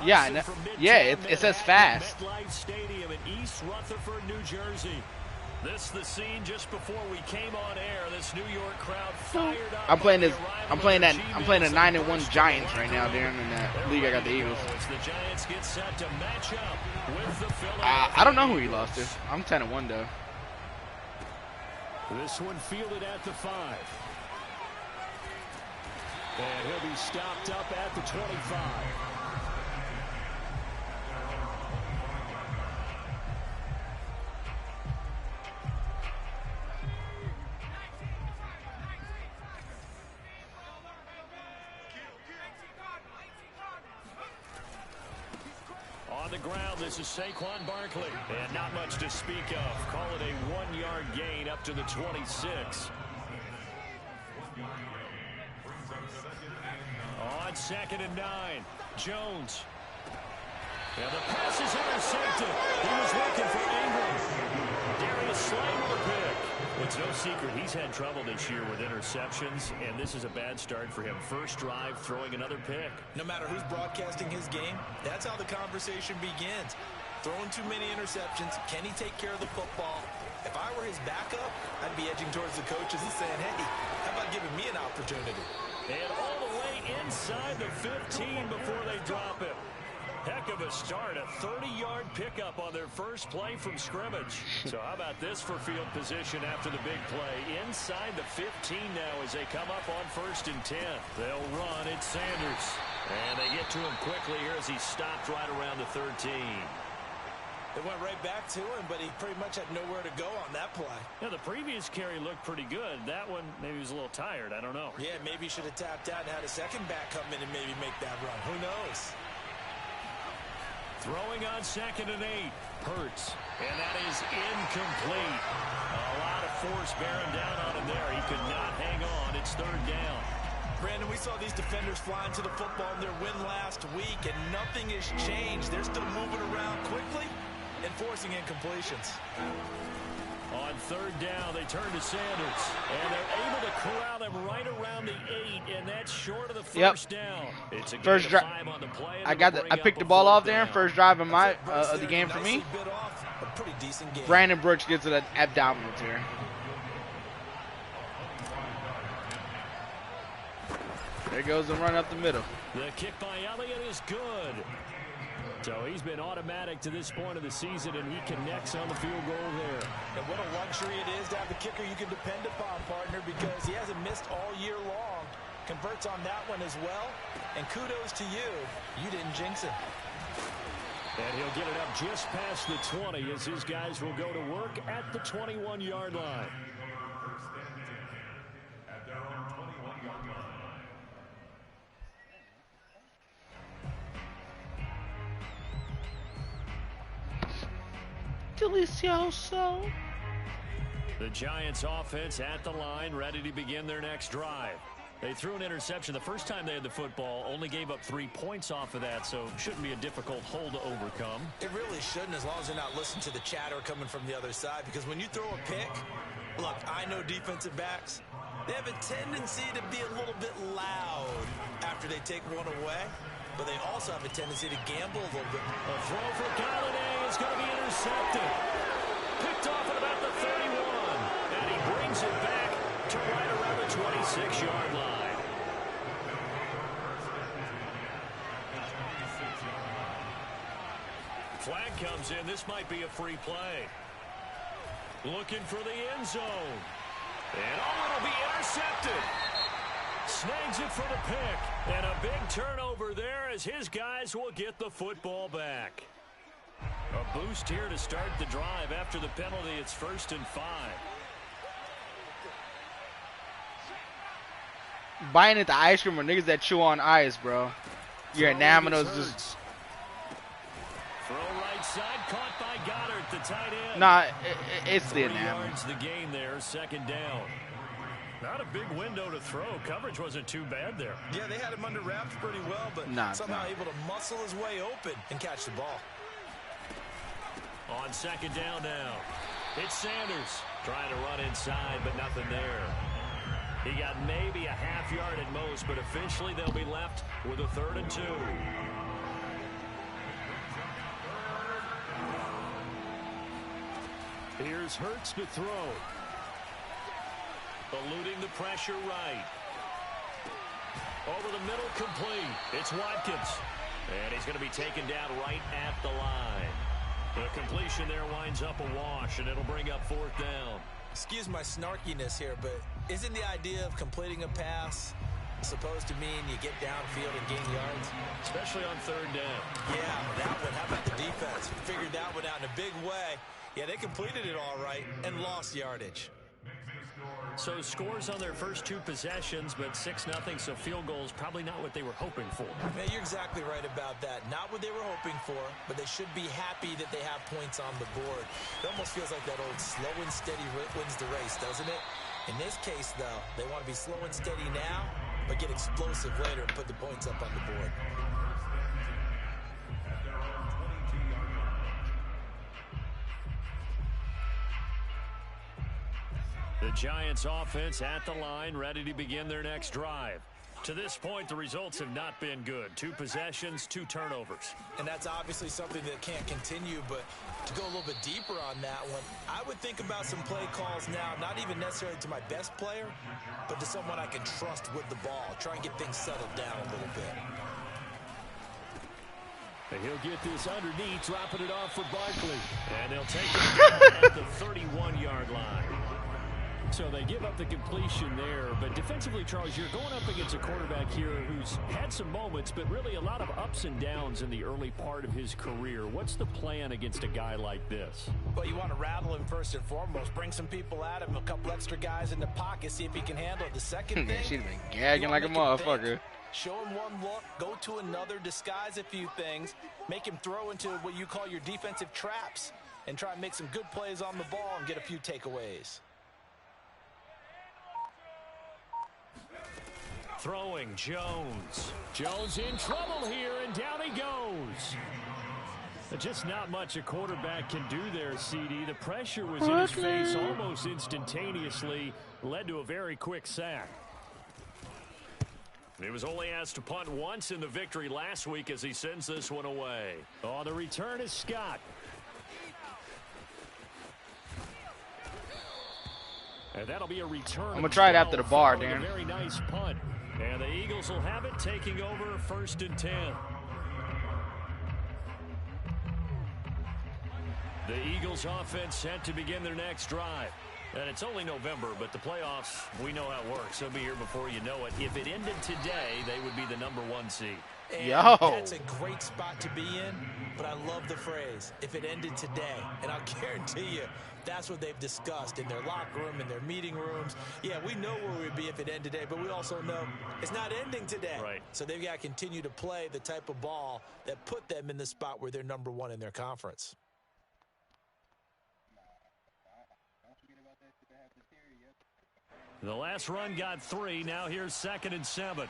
Yeah, yeah, it says fast. MetLife Stadium in East Rutherford, New Jersey. This the scene just before we came on air. This New York crowd fired up. I'm playing a 9-1 Giants right now, Darren. In that league, I got the Eagles. The Giants get set to match up with the I don't know who he lost to. I'm 10-1 though. This one fielded at the 5. And he'll be stopped up at the 25. On the ground, this is Saquon Barkley. And not much to speak of. Call it a 1-yard gain up to the 26. On 2nd and 9, Jones. And the pass is intercepted. He was looking for Ingram. Darius Slay with a pick. Well, it's no secret he's had trouble this year with interceptions, and this is a bad start for him. First drive, throwing another pick. No matter who's broadcasting his game, that's how the conversation begins. Throwing too many interceptions. Can he take care of the football? If I were his backup, I'd be edging towards the coaches and saying, hey, how about giving me an opportunity? And all the way inside the 15 before they drop him. Heck of a start, a 30-yard pickup on their first play from scrimmage. So how about this for field position after the big play? Inside the 15 now as they come up on 1st and 10. They'll run. It's Sanders. And they get to him quickly here as he stopped right around the 13. They went right back to him, but he pretty much had nowhere to go on that play. Yeah, the previous carry looked pretty good. That one, maybe he was a little tired. I don't know. Yeah, maybe he should have tapped out and had a second back come in and maybe make that run. Who knows? Throwing on 2nd and 8. Hurts. And that is incomplete. A lot of force bearing down on him there. He could not hang on. It's 3rd down. Brandon, we saw these defenders flying to the football in their win last week, and nothing has changed. They're still moving around quickly and forcing incompletions. On 3rd down, they turn to Sanders, and they're able to corral them right around the 8, and that's short of the first down. It's a first drive on the play. I picked the ball off there. First drive of the game for me. Brandon Brooks gets it at dominance here. There goes the run up the middle. The kick by Elliott is good. So he's been automatic to this point of the season, and he connects on the field goal there. And what a luxury it is to have a kicker you can depend upon, partner, because he hasn't missed all year long. Converts on that one as well. And kudos to you. You didn't jinx him. And he'll get it up just past the 20 as his guys will go to work at the 21-yard line. Delicioso. The Giants offense at the line, ready to begin their next drive. They threw an interception the first time they had the football, only gave up 3 points off of that, so shouldn't be a difficult hole to overcome. It really shouldn't, as long as you're not listening to the chatter coming from the other side, because when you throw a pick, look, I know defensive backs, they have a tendency to be a little bit loud after they take one away, but they also have a tendency to gamble a little bit. A throw for Galladay is going to be intercepted. Picked off at about the 31. And he brings it back to right around the 26-yard line. Flag comes in. This might be a free play. Looking for the end zone. And it'll be intercepted. Snags it for the pick. And a big turnover there as his guys will get the football back. A boost here to start the drive after the penalty. It's 1st and 5. Biting at the ice cream or niggas that chew on ice, bro. You're enamored of just. Throw right side, caught by Goddard, the tight end. Nah, it's the 3 enamel. yards the gain there, 2nd down. Not a big window to throw. Coverage wasn't too bad there. Yeah, they had him under wraps pretty well, but somehow able to muscle his way open and catch the ball. On 2nd down now. It's Sanders trying to run inside, but nothing there. He got maybe a half yard at most, but officially they'll be left with a 3rd and 2. Here's Hurts to throw. Eluding the pressure right. Over the middle, complete. It's Watkins. And he's going to be taken down right at the line. The completion there winds up a wash, and it'll bring up 4th down. Excuse my snarkiness here, but isn't the idea of completing a pass supposed to mean you get downfield and gain yards? Especially on 3rd down. Yeah, that one. How about the defense? Figured that one out in a big way. Yeah, they completed it all right and lost yardage. So scores on their first 2 possessions, but 6-0, so field goals probably not what they were hoping for. Man, you're exactly right about that. Not what they were hoping for, but they should be happy that they have points on the board. It almost feels like that old slow and steady wins the race, doesn't it? In this case, though, they want to be slow and steady now, but get explosive later and put the points up on the board. The Giants offense at the line, ready to begin their next drive. To this point, the results have not been good. 2 possessions, 2 turnovers. And that's obviously something that can't continue, but to go a little bit deeper on that one, I would think about some play calls now, not even necessarily to my best player, but to someone I can trust with the ball. Try and get things settled down a little bit. And he'll get this underneath, dropping it off for Barkley. And they'll take it down at the 31-yard line. So they give up the completion there, but defensively, Charles, you're going up against a quarterback here who's had some moments, but really a lot of ups and downs in the early part of his career. What's the plan against a guy like this? Well, you want to rattle him first and foremost. Bring some people at him, a couple extra guys in the pocket, see if he can handle it. The second thing, she's been gagging like a motherfucker. Show him one look, go to another, disguise a few things, make him throw into what you call your defensive traps, and try and make some good plays on the ball and get a few takeaways. Throwing Jones. Jones in trouble here, and down he goes. Just not much a quarterback can do there, CD. The pressure was in his face almost instantaneously, led to a very quick sack. He was only asked to punt once in the victory last week as he sends this one away. Oh, the return is Scott. And that'll be a return. I'm going to try it after the bar, Dan. Very nice punt. And the Eagles will have it, taking over 1st and 10. The Eagles offense set to begin their next drive. And it's only November, but the playoffs, we know how it works. They'll be here before you know it. If it ended today, they would be the #1 seed. And that's a great spot to be in, but I love the phrase, if it ended today. And I'll guarantee you, that's what they've discussed in their locker room, in their meeting rooms. Yeah, we know where we'd be if it ended today, but we also know it's not ending today. Right. So they've got to continue to play the type of ball that put them in the spot where they're #1 in their conference. The last run got 3. Now here's 2nd and 7.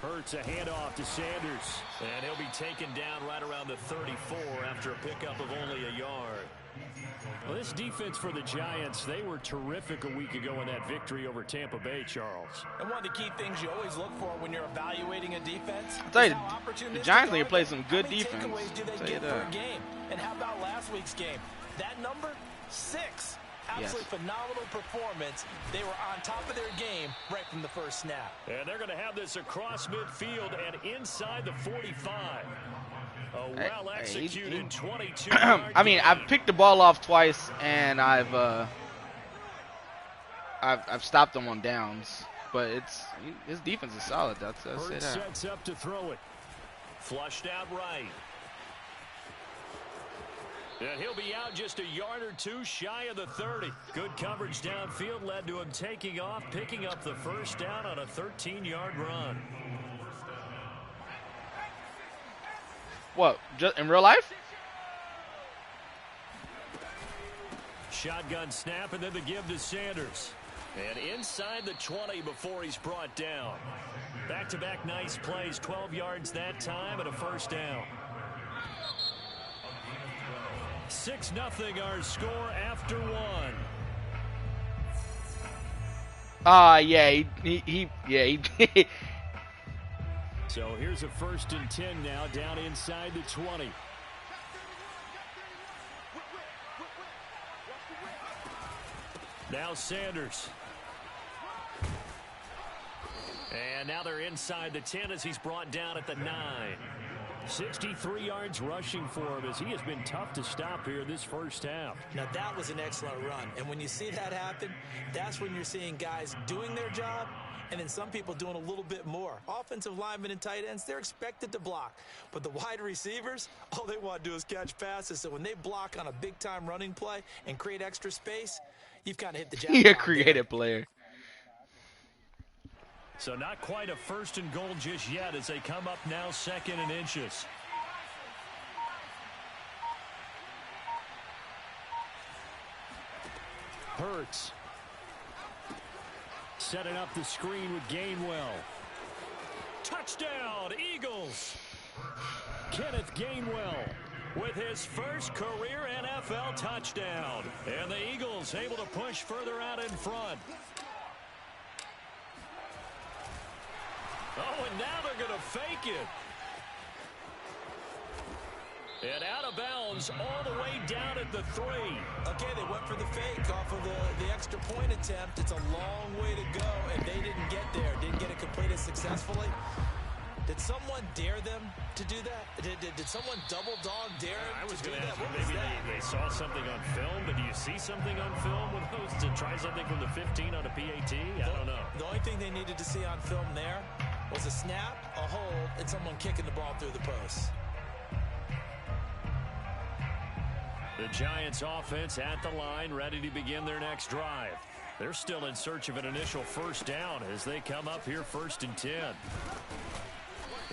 Hurts a handoff to Sanders. And he'll be taken down right around the 34 after a pickup of only a yard. Well, this defense for the Giants, they were terrific a week ago in that victory over Tampa Bay, Charles. And one of the key things you always look for when you're evaluating a defense, I'll tell you, the Giants need to play some good defense. How many takeaways do they get per game? And how about last week's game? That number, 6. Absolutely phenomenal performance. They were on top of their game right from the first snap. And they're going to have this across midfield and inside the 45. A well-executed 22. I mean, I've picked the ball off twice, and I've stopped them on downs. But his defense is solid. I'll say that. Sets up to throw it. Flushed out right. And he'll be out just a yard or 2 shy of the 30. Good coverage downfield led to him taking off, picking up the 1st down on a 13-yard run. What, just in real life? Shotgun snap and then the give to Sanders. And inside the 20 before he's brought down. Back-to-back nice plays, 12 yards that time and a 1st down. 6-0 our score after 1. Yeah, he So here's a 1st and 10 now, down inside the 20. Now Sanders. And now they're inside the 10 as he's brought down at the 9. 63 yards rushing for him as he has been tough to stop here this first half. Now that was an excellent run. And when you see that happen, that's when you're seeing guys doing their job and then some people doing a little bit more. Offensive linemen and tight ends, they're expected to block. But the wide receivers, all they want to do is catch passes. So when they block on a big-time running play and create extra space, you've kind of hit the jackpot. You're a creative player. So not quite a 1st and goal just yet as they come up now 2nd and inches. Hurts. Setting up the screen with Gainwell. Touchdown, Eagles. Kenneth Gainwell with his first career NFL touchdown. And the Eagles able to push further out in front. Oh, and now they're going to fake it. And out of bounds all the way down at the 3. Okay, they went for the fake off of the extra point attempt. It's a long way to go, and they didn't get there. Didn't get it completed successfully. Did someone dare them to do that? Did someone double dog dare them to do that? Maybe they saw something on film, but do you see something on film with those to try something from the 15 on a PAT? I don't know. The only thing they needed to see on film there was a snap, a hold, and someone kicking the ball through the post. The Giants offense at the line, ready to begin their next drive. They're still in search of an initial 1st down as they come up here 1st and 10.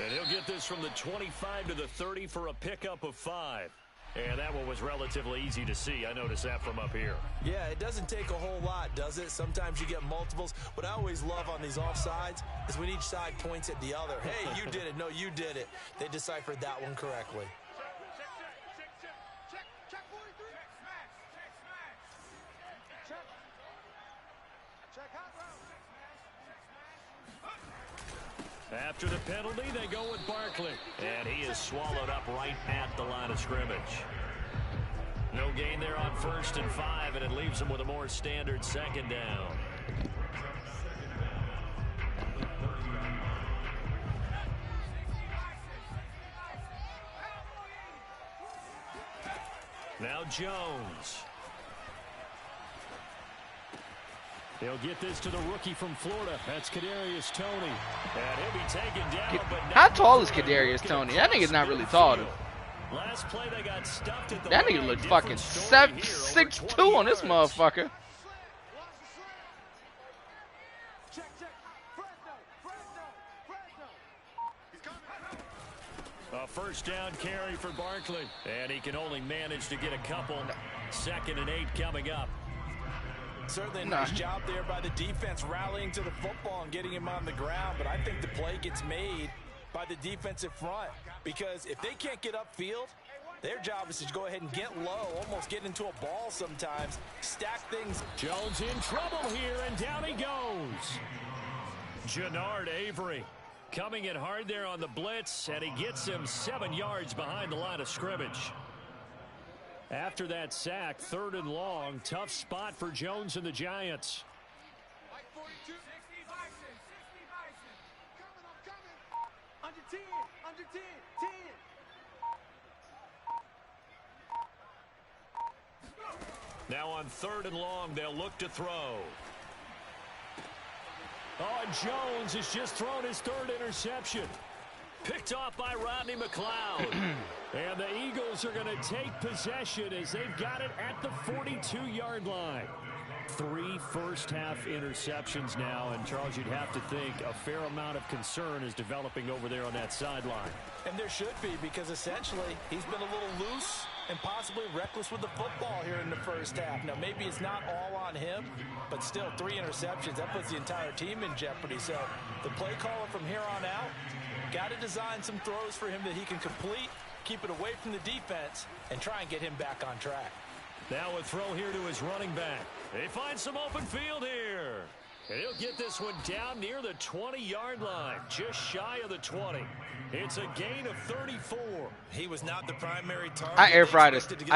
And he'll get this from the 25 to the 30 for a pickup of 5. And that one was relatively easy to see. I noticed that from up here. Yeah, it doesn't take a whole lot, does it? Sometimes you get multiples. What I always love on these offsides is when each side points at the other. Hey, you did it. No, you did it. They deciphered that one correctly. After the penalty, they go with Barkley. And he is swallowed up right at the line of scrimmage. No gain there on 1st and 5, and it leaves them with a more standard 2nd down. Now Jones. They'll get this to the rookie from Florida. That's Kadarius Toney. And he'll be taken down. But how tall is Kadarius Toney? That nigga's not really tall, though. Last play they got stuffed at the that nigga look fucking 6'2" on this motherfucker. A 1st down carry for Barkley. And he can only manage to get a couple. 2nd and 8 coming up. Certainly a nice job there by the defense rallying to the football and getting him on the ground. But I think the play gets made by the defensive front. Because if they can't get upfield, their job is to go ahead and get low, almost get into a ball sometimes, stack things. Jones in trouble here, and down he goes. Jannard Avery coming in hard there on the blitz, and he gets him 7 yards behind the line of scrimmage. After that sack, 3rd and long, tough spot for Jones and the Giants. Under 10, under 10, 10. Now on 3rd and long, they'll look to throw. Oh, and Jones has just thrown his 3rd interception. Picked off by Rodney McLeod. And the Eagles are going to take possession as they've got it at the 42-yard line. 3 first-half interceptions now, and Charles, you'd have to think a fair amount of concern is developing over there on that sideline. And there should be, because essentially he's been a little loose and possibly reckless with the football here in the first half. Now, maybe it's not all on him, but still 3 interceptions. That puts the entire team in jeopardy. So the play caller from here on out got to design some throws for him that he can complete, keep it away from the defense, and try and get him back on track. Now a throw here to his running back. They find some open field here. And he'll get this one down near the 20-yard line, just shy of the 20. It's a gain of 34. He was not the primary target. I air fried a steak.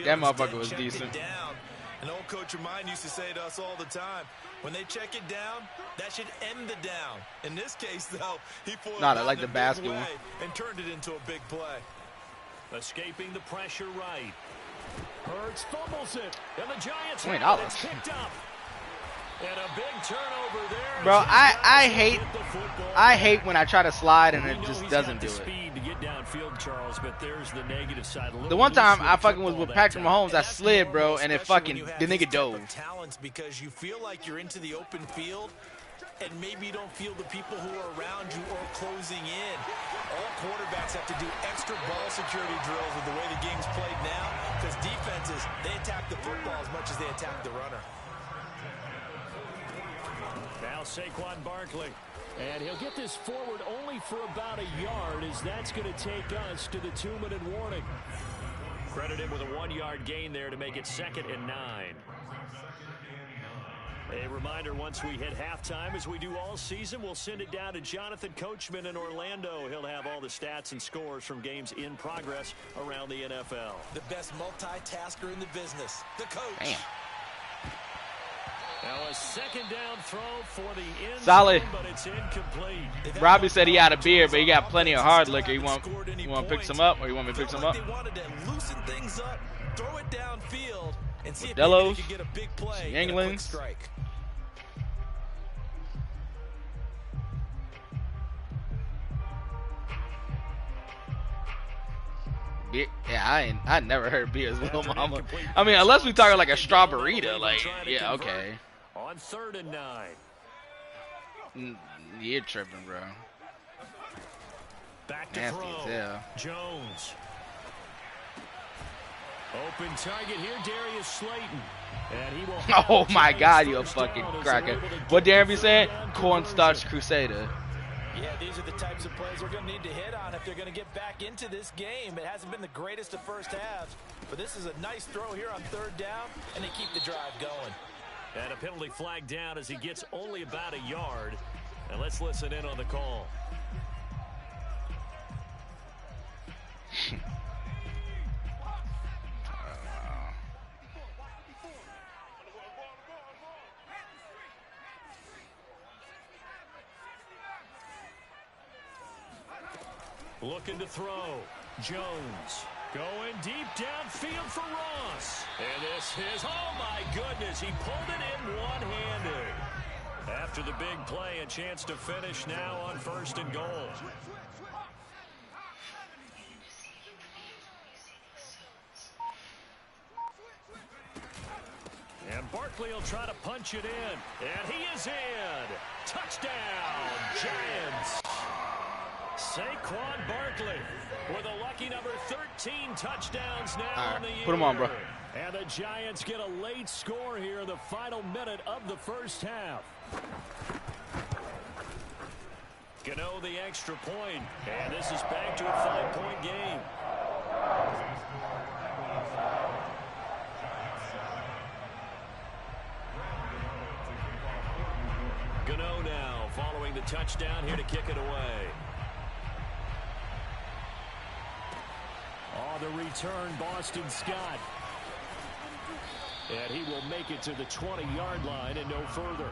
That motherfucker was decent. An old coach of mine used to say to us all the time, when they check it down, that should end the down. In this case, though, he foiled I like the basket one and turned it into a big play. Escaping the pressure right. Hurts fumbles it, and the Giants have it. It's picked up. And a big turnover there. Bro, I hate when I try to slide and it just doesn't do it. Speed to get downfield, Charles, but there's the negative side. The one time I fucking was with Patrick Mahomes, I slid, bro, and it fucking the nigga dove. Talents because you feel like you're into the open field, and maybe you don't feel the people who are around you or closing in. All quarterbacks have to do extra ball security drills with the way the game's played now, because defenses, they attack the football as much as they attack the runner. Now Saquon Barkley, and he'll get this forward only for about a yard, as that's going to take us to the 2-minute warning. Credit him with a 1-yard gain there to make it 2nd and 9. A reminder, once we hit halftime, as we do all season, we'll send it down to Jonathan Coachman in Orlando. He'll have all the stats and scores from games in progress around the NFL. The best multitasker in the business, the coach. Damn. Now a 2nd down throw for the end Solid. zone, but it's incomplete. Robbie said he had a beer, but he got plenty of hard liquor. You want to pick some up, or you want me to pick some up? They wanted to loosen things up, throw it downfield, and see if they could get a big play and a quick strike. Yeah, I never heard beer as little mama. I mean, unless we talking like a strawberryta, like, yeah, okay. On 3rd and 9. You're tripping, bro. Back to Nasty throw. as hell. Jones. Open target here, Darius Slayton. And he will Oh my God, you a fucking cracker. What Darren said? Cornstarch Crusader. Yeah, these are the types of plays they're going to need to hit on if they're going to get back into this game. It hasn't been the greatest of first halves, but this is a nice throw here on 3rd down, and they keep the drive going. And a penalty flag down as he gets only about a yard. And let's listen in on the call. Looking to throw. Jones going deep downfield for Ross. And this is, oh my goodness, he pulled it in one-handed. After the big play, a chance to finish now on 1st and goal. And Barkley will try to punch it in. And he is in. Touchdown, Giants. Saquon Barkley with a lucky number 13 touchdowns now in the year. Put him on, bro. And the Giants get a late score here in the final minute of the first half. Gano the extra point, and this is back to a 5-point game. Gano now following the touchdown here to kick it away. Oh, the return, Boston Scott. And he will make it to the 20-yard line and no further.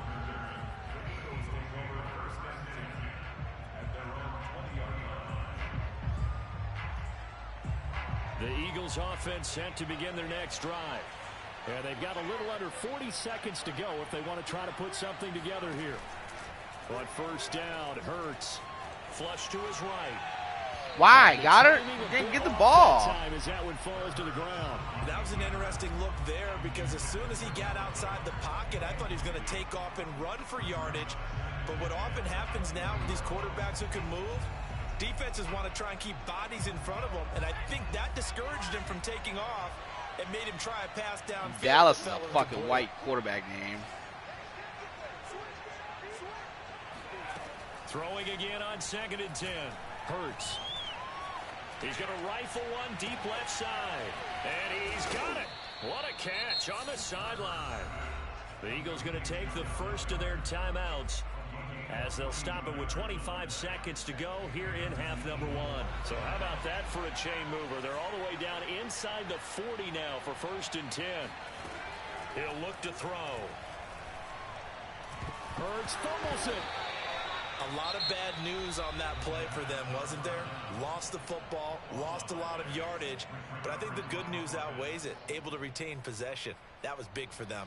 The Eagles offense set to begin their next drive. And they've got a little under 40 seconds to go if they want to try to put something together here. On 1st down, Hurts. Flush to his right. Why? Got her? Didn't get the ball. As that one falls to the ground. That was an interesting look there because as soon as he got outside the pocket, I thought he was going to take off and run for yardage. But what often happens now with these quarterbacks who can move, defenses want to try and keep bodies in front of them. And I think that discouraged him from taking off and made him try a pass down. Dallas is a fucking white quarterback name. Throwing again on 2nd and 10. Hurts. He's going to rifle one deep left side. And he's got it. What a catch on the sideline. The Eagles going to take the first of their timeouts as they'll stop it with 25 seconds to go here in half number 1. So how about that for a chain mover? They're all the way down inside the 40 now for 1st and 10. He'll look to throw. Hurts fumbles it. A lot of bad news on that play for them, wasn't there? Lost the football, lost a lot of yardage, but I think the good news outweighs it. Able to retain possession. That was big for them.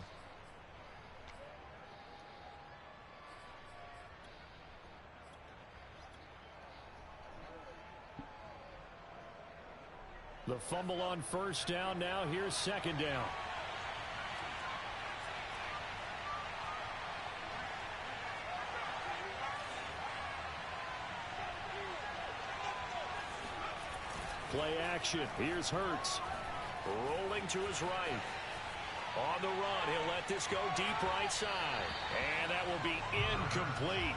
The fumble on 1st down. Now here's 2nd down. Play action. Here's Hurts. Rolling to his right. On the run, he'll let this go deep right side. And that will be incomplete.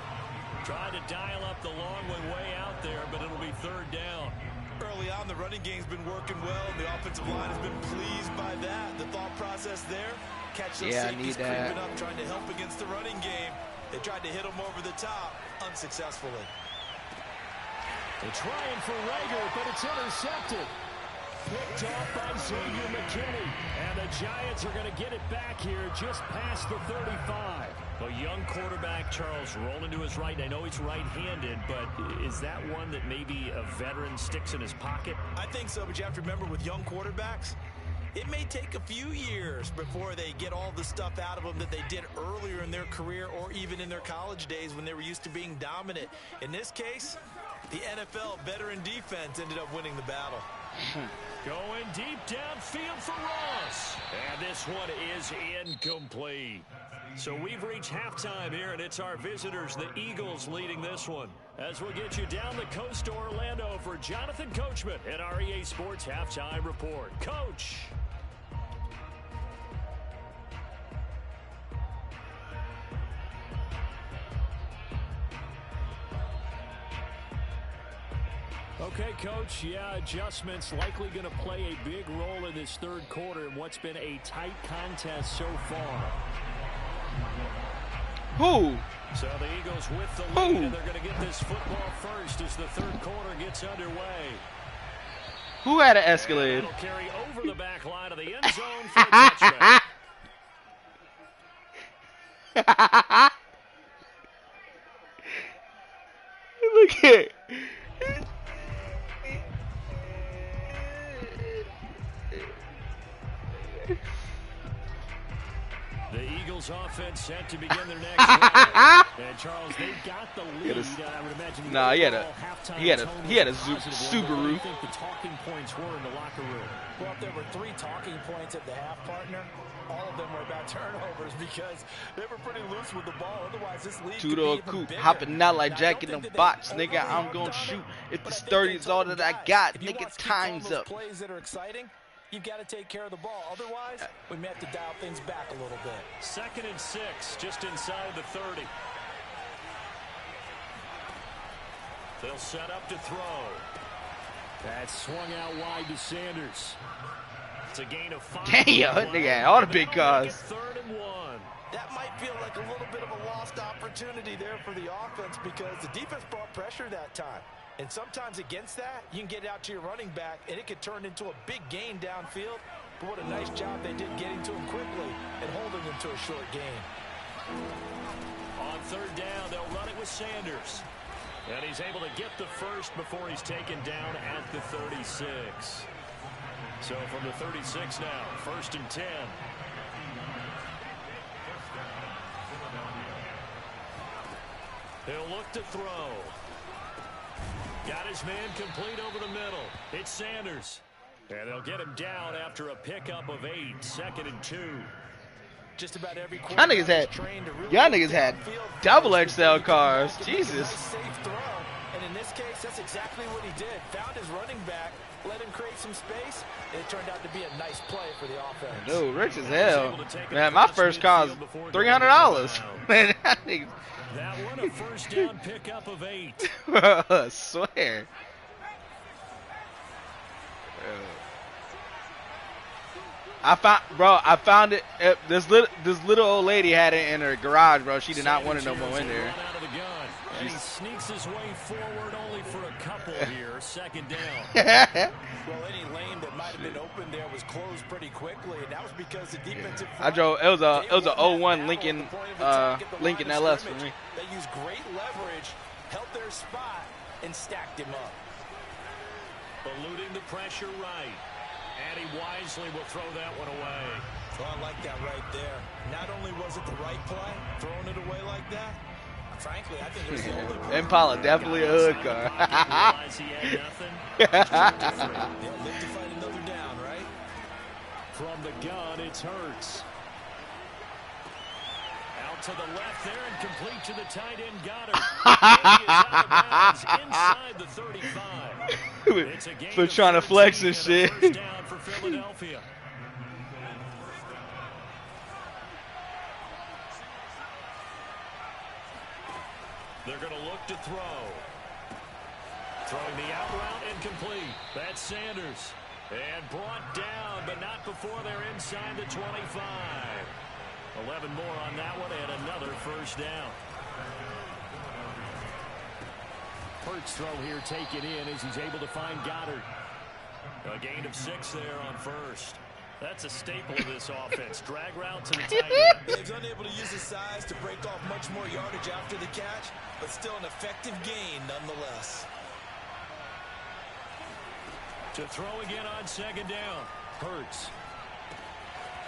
Tried to dial up the long one way out there, but it'll be 3rd down. Early on, the running game's been working well, and the offensive line has been pleased by that. The thought process there, catch those safeties creeping up, trying to help against the running game. They tried to hit him over the top, unsuccessfully. They're trying for Rager, but it's intercepted. Picked off by Xavier McKinney. And the Giants are going to get it back here just past the 35. A young quarterback, Charles, rolling to his right. I know he's right-handed, but is that one that maybe a veteran sticks in his pocket? I think so, but you have to remember with young quarterbacks, it may take a few years before they get all the stuff out of them that they did earlier in their career or even in their college days when they were used to being dominant. In this case, the NFL veteran defense ended up winning the battle. Going deep downfield for Ross. And this one is incomplete. So we've reached halftime here, and it's our visitors, the Eagles, leading this one. As we'll get you down the coast to Orlando for Jonathan Coachman at our EA Sports Halftime Report. Coach. Okay, Coach, yeah, adjustments likely going to play a big role in this 3rd quarter in what's been a tight contest so far. Who? So the Eagles with the lead, and they're going to get this football first as the 3rd quarter gets underway. Who had an Escalade? It'll carry over the back line of the end zone for a touchdown. Look at the Eagles offense set to begin their next drive. And Charles, they got the lead. I would imagine. Nah, he had a Subaru. I think the talking points were in the locker room. Well, if there were 3 talking points at the half, partner, all of them were about turnovers because they were pretty loose with the ball. Otherwise, this league could be even Coop, bigger. hopping out like Jack in the box, nigga. I'm gonna shoot. If this 30 is all that I got, nigga, time's up. Plays that are exciting, you've got to take care of the ball. Otherwise, we may have to dial things back a little bit. 2nd and 6, just inside the 30. They'll set up to throw. That swung out wide to Sanders. It's a gain of 5. Damn, nigga, all the big cars. 3rd and 1. That might feel like a little bit of a lost opportunity there for the offense because the defense brought pressure that time. And sometimes against that, you can get out to your running back, and it could turn into a big gain downfield. But what a nice job they did getting to him quickly and holding him to a short gain. On 3rd down, they'll run it with Sanders. And he's able to get the first before he's taken down at the 36. So from the 36 now, 1st and 10. He'll look to throw. Got his man complete over the middle. It's Sanders. And they'll get him down after a pickup of 8. 2nd and 2. Just about every Y'all niggas had double XL cars. Jesus. Safe throw. And in this case, that's exactly what he did. Found his running back, let him create some space, and it turned out to be a nice play for the offense. Dude, rich as hell. Man, my first car was $300. Man, that nigga. That one a 1st down pickup of 8. I swear. I found it. This little old lady had it in her garage, bro. She did not want it no more in there. And he sneaks his way forward only for a couple here. Second down. Well, any lane that might have been open there was closed pretty quickly, and that was because the defensive front, I drove. It was a 01 Lincoln LS for me. They used great leverage, held their spot, and stacked him up. Eluding the pressure right. And he wisely will throw that one away. Well, I like that right there. Not only was it the right play, throwing it away like that, frankly, I think it was the only play. Impala, definitely a hood car. Realize he had nothing. They'll live to fight another down, right? From the gun, it's Hurts. Out to the left there and complete to the tight end Goddard. He is out of bounds inside the 35. It's a gain For of trying to flex 13 and shit. a first down for Philadelphia. They're going to look to throw. Throwing the out route incomplete. That's Sanders. And brought down, but not before they're inside the 25. 11 more on that one and another first down. Hurts throw here taken in as he's able to find Goddard. A gain of 6 there on first. That's a staple of this offense. Drag route to the tight end. He's unable to use his size to break off much more yardage after the catch, but still an effective gain nonetheless. To throw again on second down. Hurts.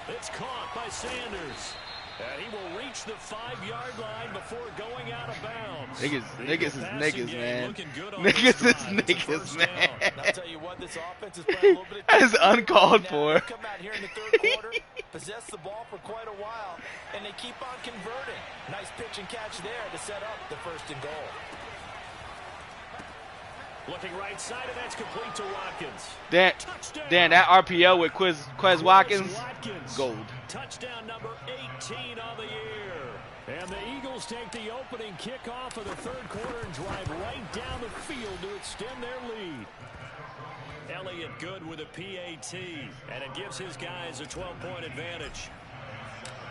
It's caught by Sanders. And he will reach the 5-yard line before going out of bounds. Niggas is niggas, man. Niggas is niggas, man. I'll tell you what, this offense is playing a little bit of That is uncalled for. Come out here in the third quarter, possess the ball for quite a while, and they keep on converting. Nice pitch and catch there to set up the first and goal. Looking right side, and that's complete to Watkins. Dan, that RPO with Quez Watkins, gold. Touchdown number 18 on the year. And the Eagles take the opening kickoff of the third quarter and drive right down the field to extend their lead. Elliott good with a PAT, and it gives his guys a 12-point advantage.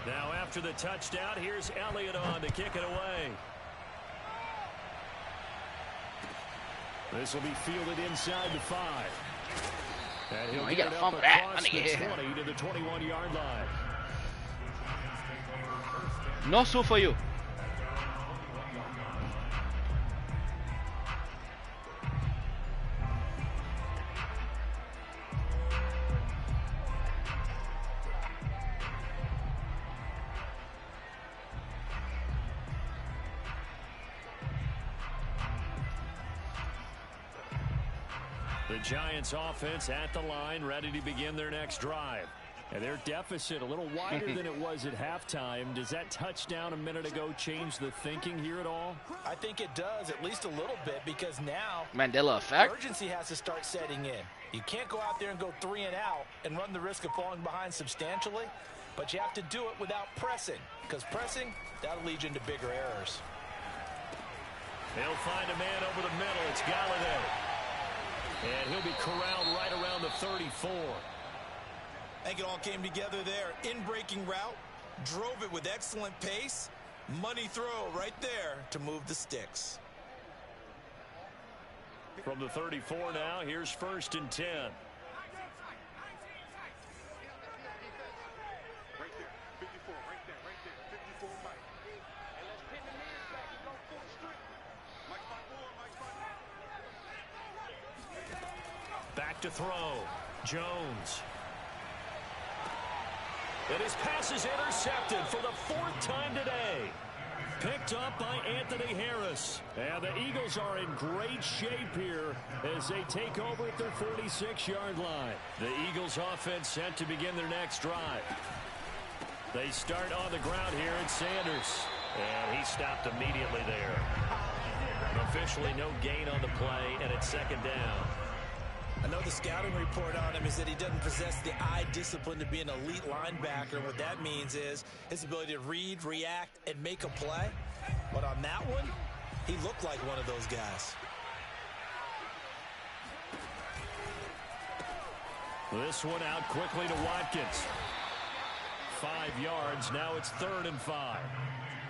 Now after the touchdown, here's Elliott on to kick it away. This will be fielded inside the 5. And he'll get it up across the 20 to the 21-yard line. No so for you. The Giants offense at the line, ready to begin their next drive. And their deficit a little wider than it was at halftime. Does that touchdown a minute ago change the thinking here at all? I think it does, at least a little bit, because now Mandela effect. Urgency has to start setting in. You can't go out there and go 3 and out and run the risk of falling behind substantially, but you have to do it without pressing, because pressing, that'll lead you into bigger errors. They'll find a man over the middle. It's Galladay. And he'll be corralled right around the 34. I think it all came together there. In-breaking route, drove it with excellent pace. Money throw right there to move the sticks. From the 34 now, here's 1st and 10. Right there, 54, right there, 54, Mike. And let's pin the man back and go full strength. Mike's my boy, Mike's my boy. Back to throw. Jones. And his pass is intercepted for the 4th time today. Picked up by Anthony Harris. And the Eagles are in great shape here as they take over at their 46-yard line. The Eagles offense set to begin their next drive. They start on the ground here at Sanders. And he stopped immediately there. Officially no gain on the play, and it's 2nd down. I know the scouting report on him is that he doesn't possess the eye discipline to be an elite linebacker. What that means is his ability to read, react, and make a play. But on that one, he looked like one of those guys. This one out quickly to Watkins. 5 yards. Now it's 3rd and 5.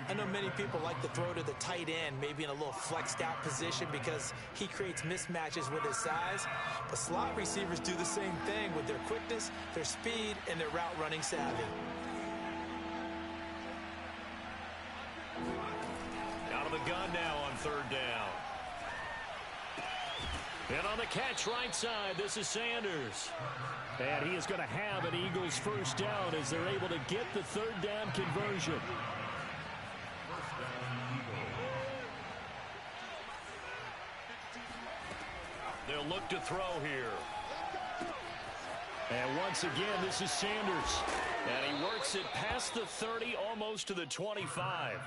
I know many people like to throw to the tight end, maybe in a little flexed out position because he creates mismatches with his size. But slot receivers do the same thing with their quickness, their speed, and their route running savvy. Out of the gun now on 3rd down. And on the catch right side, this is Sanders. And he is going to have an Eagles 1st down as they're able to get the 3rd down conversion. They'll look to throw here. And once again, this is Sanders. And he works it past the 30, almost to the 25.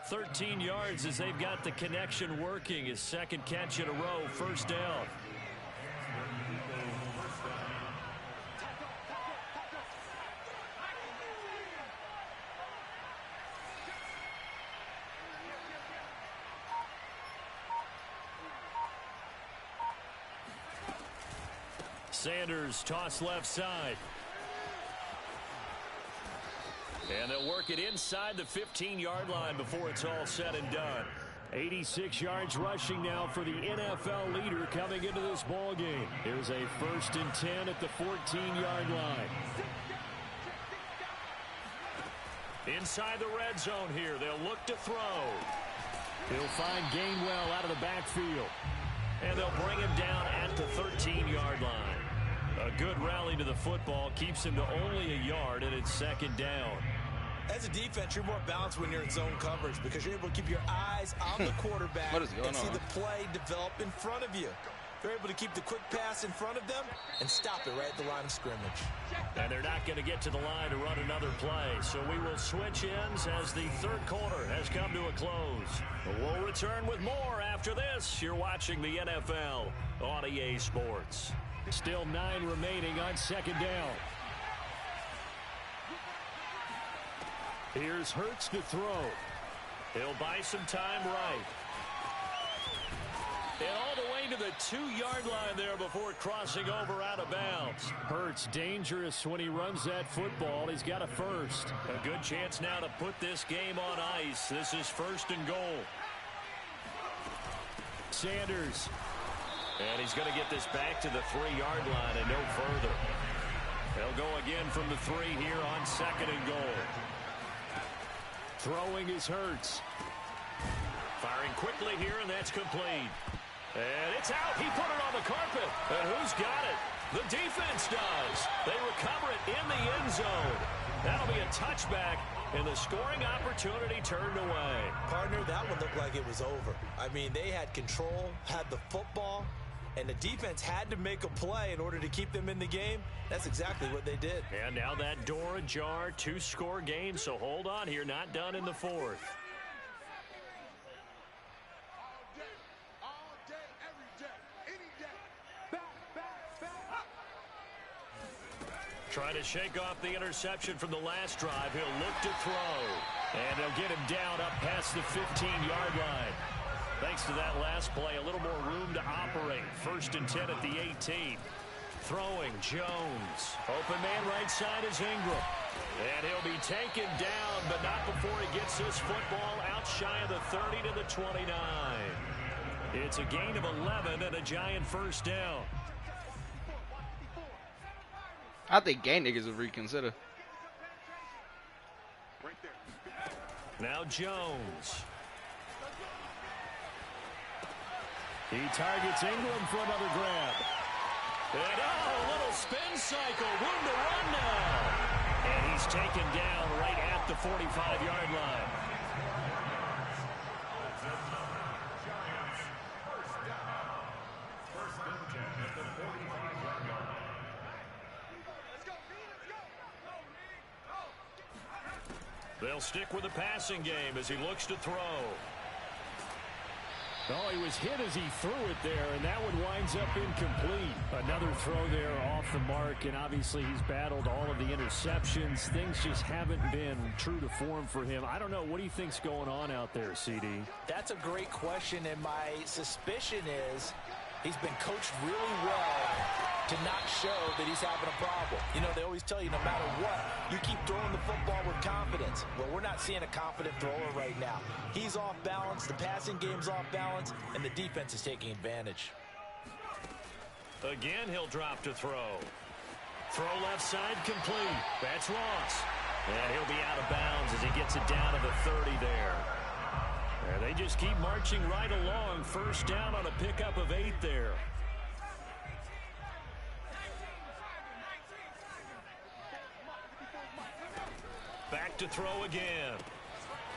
13 yards as they've got the connection working. His 2nd catch in a row, 1st down. Sanders toss left side. And they'll work it inside the 15-yard line before it's all said and done. 86 yards rushing now for the NFL leader coming into this ball game. Here's a 1st and 10 at the 14-yard line. Inside the red zone here. They'll look to throw. He'll find Gainwell out of the backfield. And they'll bring him down at the 13-yard line. A good rally to the football keeps him to only a yard, and it's 2nd down. As a defense, you're more balanced when you're in zone coverage because you're able to keep your eyes on the quarterback and see the play develop in front of you. They're able to keep the quick pass in front of them and stop it right at the line of scrimmage. And they're not going to get to the line to run another play, so we will switch ends as the 3rd quarter has come to a close. We'll return with more after this. You're watching the NFL on EA Sports. Still 9 remaining on 2nd down. Here's Hurts to throw. He'll buy some time right. And all the way to the 2-yard line there before crossing over out of bounds. Hurts dangerous when he runs that football. He's got a 1st. A good chance now to put this game on ice. This is 1st and goal. Sanders. And he's going to get this back to the 3-yard line and no further. They'll go again from the 3 here on 2nd and goal. Throwing is Hurts. Firing quickly here, and that's complete. And it's out. He put it on the carpet. And who's got it? The defense does. They recover it in the end zone. That'll be a touchback, and the scoring opportunity turned away. Partner, that one looked like it was over. I mean, they had control, had the football, and the defense had to make a play in order to keep them in the game. That's exactly what they did. And now that door ajar, 2-score game, so hold on here. Not done in the 4th. Trying to shake off the interception from the last drive. He'll look to throw. And they'll get him down up past the 15-yard line. Thanks to that last play, a little more room to operate. 1st and 10 at the 18. Throwing, Jones. Open man right side is Ingram. And he'll be taken down, but not before he gets this football out shy of the 30 to the 29. It's a gain of 11 and a giant 1st down. I think gay niggas would reconsider. Now Jones. He targets Ingram for another grab. And a little spin cycle. Room to run now. And he's taken down right at the 45-yard line. They'll stick with the passing game as he looks to throw. Oh, he was hit as he threw it there, and that one winds up incomplete. Another throw there off the mark, and obviously he's battled all of the interceptions. Things just haven't been true to form for him. I don't know. What do you think's going on out there, CD? That's a great question, and my suspicion is He's been coached really well to not show that he's having a problem. You know, they always tell you no matter what, you keep throwing the football with confidence. Well, we're not seeing a confident thrower right now. He's off balance, the passing game's off balance, and the defense is taking advantage. Again, he'll drop to throw. Throw left side complete. That's Ross. And he'll be out of bounds as he gets it down to the 30 there. And they just keep marching right along. First down on a pickup of 8 there. Back to throw again.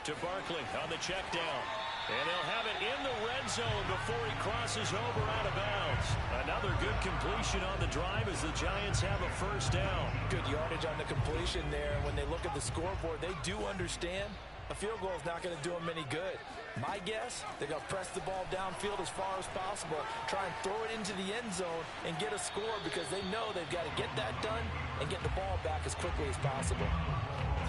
To Barkley on the check down. And they'll have it in the red zone before he crosses over out of bounds. Another good completion on the drive as the Giants have a first down. Good yardage on the completion there. And when they look at the scoreboard, they do understand a field goal is not going to do them any good. My guess, they're going to press the ball downfield as far as possible, try and throw it into the end zone and get a score because they know they've got to get that done and get the ball back as quickly as possible.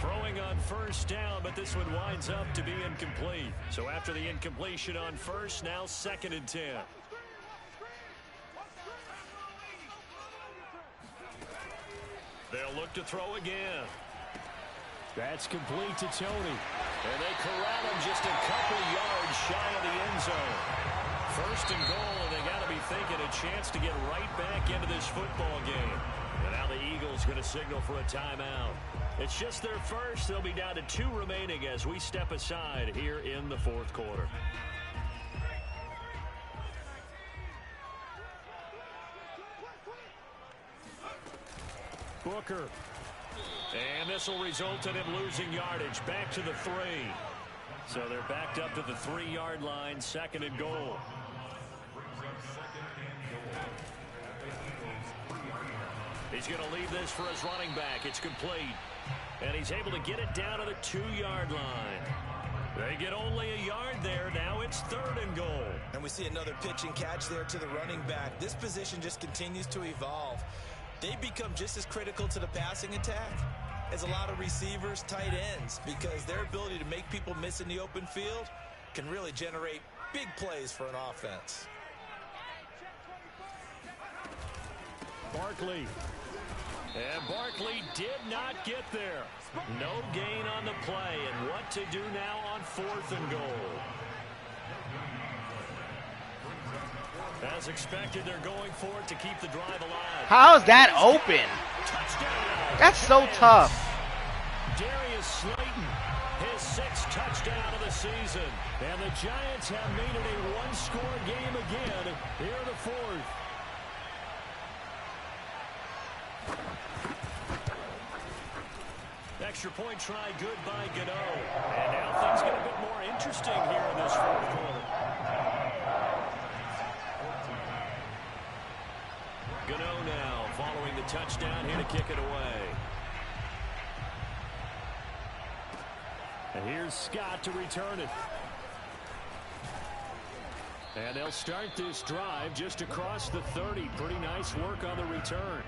Throwing on first down, but this one winds up to be incomplete. So after the incompletion on first, now 2nd and 10. They'll look to throw again. That's complete to Tony. And they corral him just a couple yards shy of the end zone. First and goal, and they got to be thinking a chance to get right back into this football game. And now the Eagles going to signal for a timeout. It's just their first. They'll be down to 2 remaining as we step aside here in the 4th quarter. Booker. And this will result in him losing yardage. Back to the 3. So they're backed up to the 3-yard line. 2nd and goal. He's going to leave this for his running back. It's complete. And he's able to get it down to the 2-yard line. They get only a yard there. Now it's 3rd and goal. And we see another pitch and catch there to the running back. This position just continues to evolve. They become just as critical to the passing attack as a lot of receivers, tight ends, because their ability to make people miss in the open field can really generate big plays for an offense. Barkley. And Barkley did not get there. No gain on the play. And what to do now on 4th and goal. As expected, they're going for it to keep the drive alive. How is that open? Touchdown. That's so tough. Darius Slayton, his 6th touchdown of the season. And the Giants have made it a 1-score game again here in the 4th. Extra point try good by Gano. And now things get a bit more interesting here in this 4th quarter. Gano now following the touchdown here to kick it away. And here's Scott to return it. And they'll start this drive just across the 30. Pretty nice work on the return.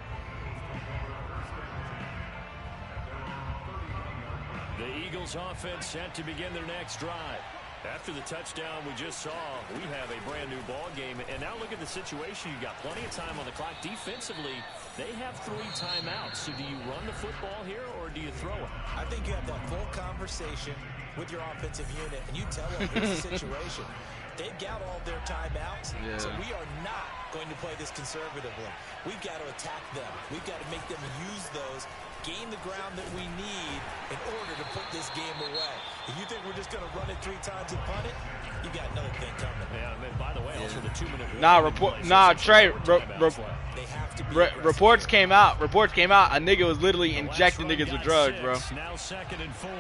The Eagles offense set to begin their next drive. After the touchdown we just saw, we have a brand new ball game. And now look at the situation. You've got plenty of time on the clock. Defensively, they have 3 timeouts. So do you run the football here or do you throw it? I think you have that full conversation with your offensive unit, and you tell them here's the situation. They've got all of their timeouts, so we are not going to play this conservatively. We've got to attack them. We've got to make them use those, gain the ground that we need in order to put this game away. If you think we're just going to run it 3 times and punt it, you got another thing coming. Yeah, and by the way, also the 2-minute Trey. They have to be Reports came out. A nigga was literally injecting niggas with drugs, bro. Now 2nd and 4.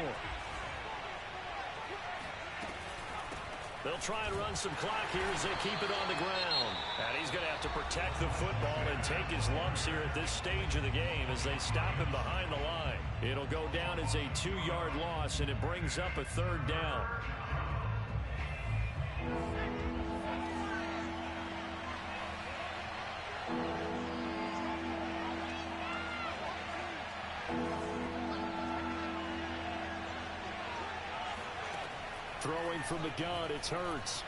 They'll try and run some clock here as they keep it on the ground. And he's going to have to protect the football and take his lumps here at this stage of the game as they stop him behind the line. It'll go down as a 2-yard loss, and it brings up a 3rd down. Throwing from the gun, it's Hurts.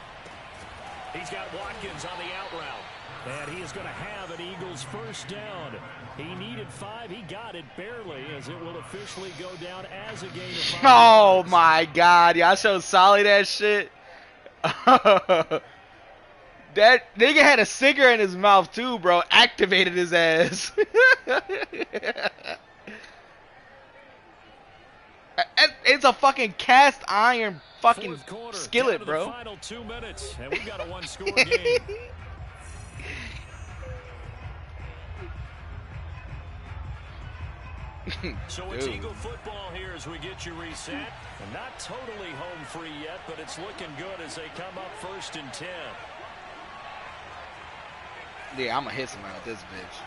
He's got Watkins on the out route. And he is going to have an Eagles first down. He needed 5. He got it barely, as it will officially go down as a gain of 5 Oh yards. my God, y'all showed Solly that shit. That nigga had a cigarette in his mouth too, bro. Activated his ass. It's a fucking cast iron fucking skillet, bro. Final 2 minutes, and we've got a one-score game. So it's Eagle football here as we get you reset. And not totally home free yet, but it's looking good as they come up 1st and 10. Yeah, I'm gonna hit somebody with this bitch.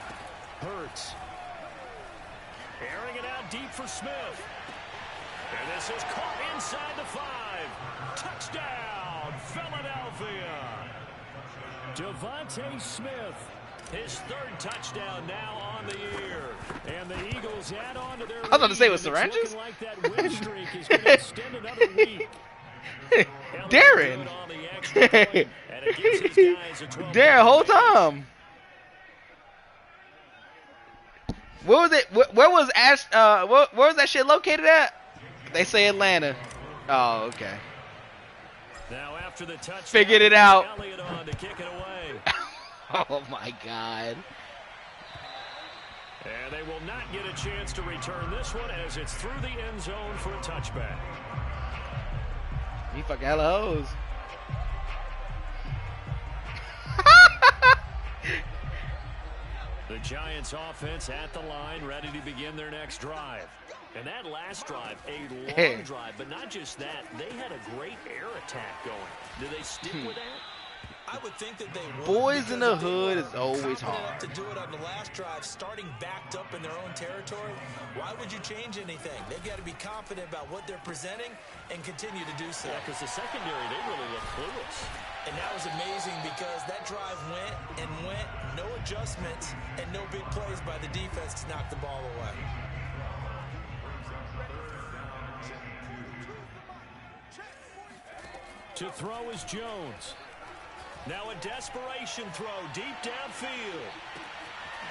Hurts. Airing it out deep for Smith. And this is caught inside the 5. Touchdown, Philadelphia. Devontae Smith, his 3rd touchdown now on the year. And the Eagles add on to their I was about to say, was Syringes? like that win streak is going to extend another week. Darren. Darren, whole time. Where was it? Where was Ash? Where was that shit located at? They say Atlanta. Oh, okay. Now after the touchdown, figured it out. Elliott on to kick it away. Oh my God. And they will not get a chance to return this one as it's through the end zone for a touchback. He fucking hella hoes. The Giants offense at the line, ready to begin their next drive. And that last drive, a long drive, but not just that. They had a great air attack going. Do they stick with that? I would think that they would. Boys in the hood is always hard. To do it on the last drive, starting backed up in their own territory, why would you change anything? They've got to be confident about what they're presenting and continue to do so. Yeah, because the secondary, they really look clueless. And that was amazing because that drive went and went, no adjustments, and no big plays by the defense to knock the ball away. To throw is Jones. Now a desperation throw deep downfield.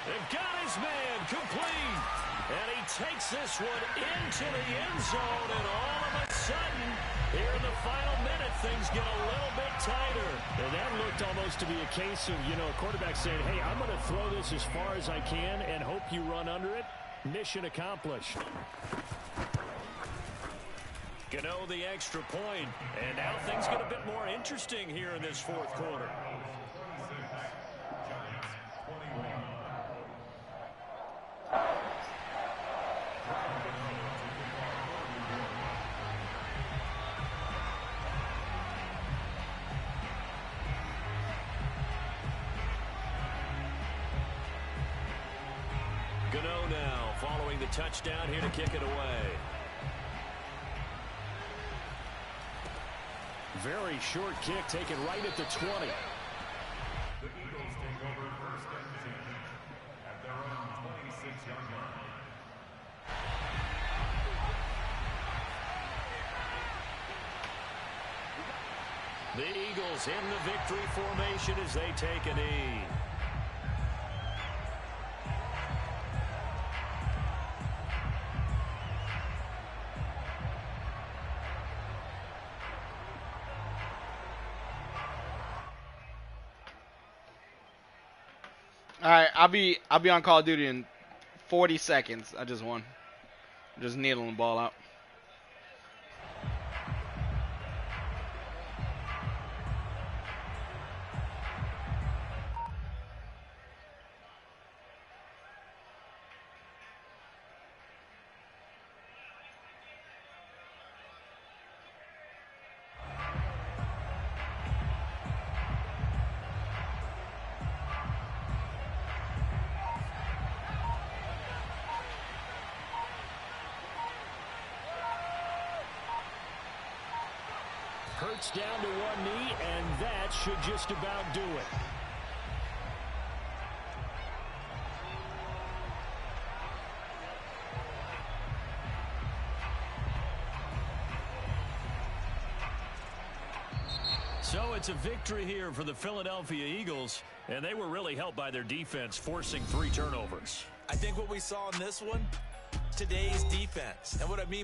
They've got his man complete. And he takes this one into the end zone. And all of a sudden, here in the final minute, things get a little bit tighter. And that looked almost to be a case of, a quarterback saying, hey, I'm going to throw this as far as I can and hope you run under it. Mission accomplished. Gano the extra point, and now things get a bit more interesting here in this 4th quarter. Gano now following the touchdown here to kick it away. Very short kick taken right at the 20. The Eagles take over 1st and 10 at their own 26-yard line. The Eagles in the victory formation as they take a knee. All right, I'll be on Call of Duty in 40 seconds. I just won. I'm just needling the ball out. Hurts down to one knee, and that should just about do it. So it's a victory here for the Philadelphia Eagles. And they were really helped by their defense, forcing 3 turnovers. I think what we saw in this one, today's defense. And what I mean